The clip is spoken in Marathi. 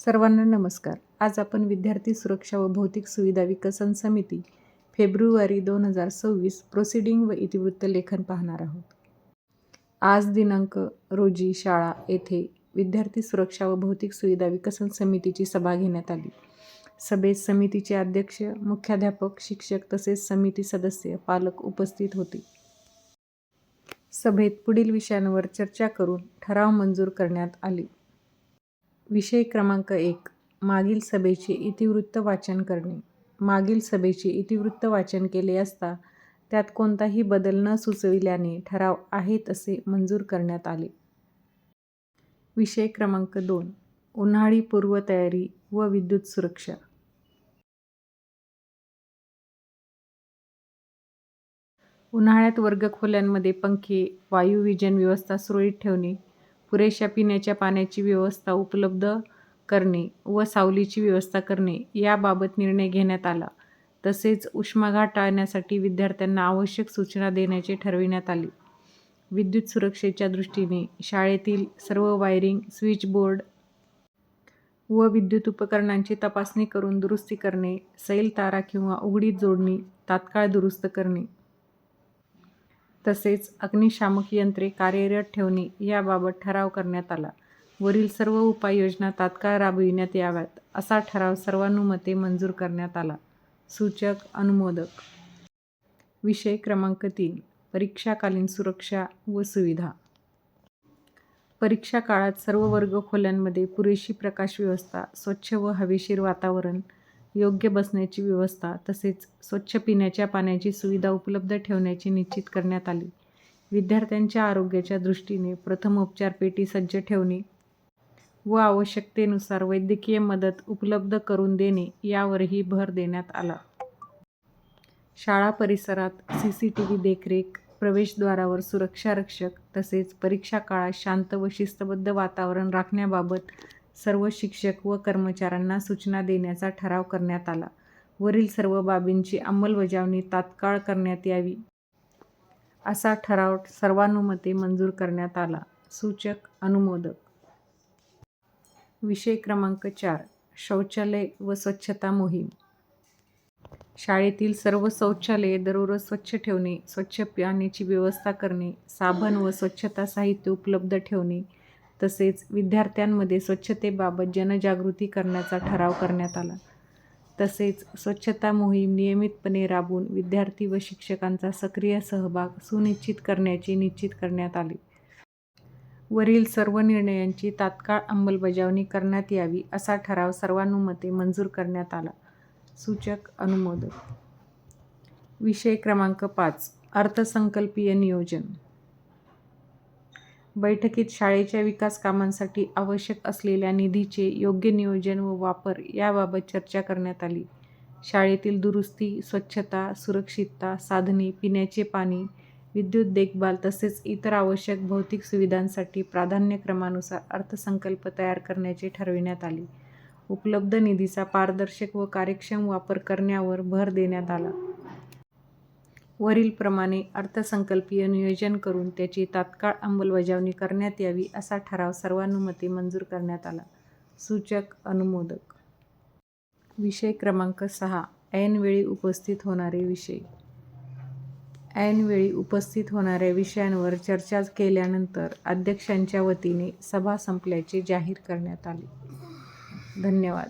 सर्वांना नमस्कार. आज आपण विद्यार्थी सुरक्षा व भौतिक सुविधा विकसन समिती फेब्रुवारी 2026 प्रोसिडिंग व इतिवृत्त लेखन पाहणार आहोत. आज दिनांक रोजी शाळा येथे विद्यार्थी सुरक्षा व भौतिक सुविधा विकसन समितीची सभा घेण्यात आली. सभेत समितीचे अध्यक्ष, मुख्याध्यापक, शिक्षक तसेच समिती सदस्य, पालक उपस्थित होते. सभेत पुढील विषयांवर चर्चा करून ठराव मंजूर करण्यात आले. विषय क्रमांक 1. मागील सभेचे इतिवृत्त वाचन करणे. मागील सभेचे इतिवृत्त वाचन केले असता त्यात कोणताही बदल न सुचविल्याने ठराव आहे तसे मंजूर करण्यात आले. विषय क्रमांक 2. उन्हाळी पूर्वतयारी व विद्युत सुरक्षा. उन्हाळ्यात वर्गखोल्यांमध्ये पंखे, वायुवीजन व्यवस्था सुरळीत ठेवणे, पुरेशा पिण्याच्या पाण्याची व्यवस्था उपलब्ध करणे व सावलीची व्यवस्था करणे याबाबत निर्णय घेण्यात आला. तसेच उष्माघात टाळण्यासाठी विद्यार्थ्यांना आवश्यक सूचना देण्याचे ठरविण्यात आले. विद्युत सुरक्षेच्या दृष्टीने शाळेतील सर्व वायरिंग, स्विच बोर्ड व विद्युत उपकरणांची तपासणी करून दुरुस्ती करणे, सैल तारा किंवा उघडी जोडणी तात्काळ दुरुस्त करणे, तसेच अग्निशामक यंत्रे कार्यरत ठेवणे याबाबत ठराव करण्यात आला. वरील सर्व उपाययोजना तात्काळ राबविण्यात याव्यात असा ठराव सर्वानुमते मंजूर करण्यात आला. सूचक अनुमोदक. विषय क्रमांक 3. परीक्षाकालीन सुरक्षा व सुविधा. परीक्षा काळात सर्व वर्गखोल्यांमध्ये पुरेशी प्रकाश व्यवस्था, स्वच्छ व हवेशीर वातावरण, योग्य बसण्याची व्यवस्था तसेच स्वच्छ पिण्याच्या पाण्याची सुविधा उपलब्ध ठेवण्याचे निश्चित करण्यात आले. विद्यार्थ्यांच्या आरोग्याच्या दृष्टीने प्रथमोपचार पेटी सज्ज ठेवणे व आवश्यकतेनुसार वैद्यकीय मदत उपलब्ध करून देणे यावरही भर देण्यात आला. शाळा परिसरात CCTV देखरेख, प्रवेशद्वारावर सुरक्षारक्षक तसेच परीक्षा काळात शांत व शिस्तबद्ध वातावरण राखण्याबाबत सर्व शिक्षक व कर्मचाऱ्यांना सूचना देण्याचा ठराव करण्यात आला. वरील सर्व बाबींची अंमलबजावणी तात्काळ करण्यात यावी असा ठराव सर्वानुमते मंजूर करण्यात आला. सूचक अनुमोदक. विषय क्रमांक 4. शौचालय व स्वच्छता मोहीम. शाळेतील सर्व शौचालये दररोज स्वच्छ ठेवणे, स्वच्छ पाण्याची व्यवस्था करणे, साबण व स्वच्छता साहित्य उपलब्ध ठेवणे तसेच विद्यार्थ्यांमध्ये स्वच्छतेबाबत जनजागृती करण्याचा ठराव करण्यात आला. तसेच स्वच्छता मोहीम नियमितपणे राबवून विद्यार्थी व शिक्षकांचा सक्रिय सहभाग सुनिश्चित करण्याचे निश्चित करण्यात आले. वरील सर्व निर्णयांची तात्काळ अंमलबजावणी करण्यात यावी असा ठराव सर्वानुमते मंजूर करण्यात आला. सूचक अनुमोदक. विषय क्रमांक 5. अर्थसंकल्पीय नियोजन. बैठकीत शाळेच्या विकास कामांसाठी आवश्यक असलेल्या निधीचे योग्य नियोजन व वापर याबाबत चर्चा करण्यात आली. शाळेतील दुरुस्ती, स्वच्छता, सुरक्षितता साधने, पिण्याचे पाणी, विद्युत देखभाल तसेच इतर आवश्यक भौतिक सुविधांसाठी प्राधान्यक्रमानुसार अर्थसंकल्प तयार करण्याचे ठरविण्यात आले. उपलब्ध निधीचा पारदर्शक व कार्यक्षम वापर करण्यावर भर देण्यात आला. वरीलप्रमाणे अर्थसंकल्पीय नियोजन करून त्याची तात्काळ अंमलबजावणी करण्यात यावी असा ठराव सर्वानुमते मंजूर करण्यात आला. सूचक अनुमोदक. विषय क्रमांक 6. ऐनवेळी उपस्थित होणारे विषय. ऐनवेळी उपस्थित होणाऱ्या विषयांवर चर्चा केल्यानंतर अध्यक्षांच्या वतीने सभा संपल्याचे जाहीर करण्यात आले. धन्यवाद.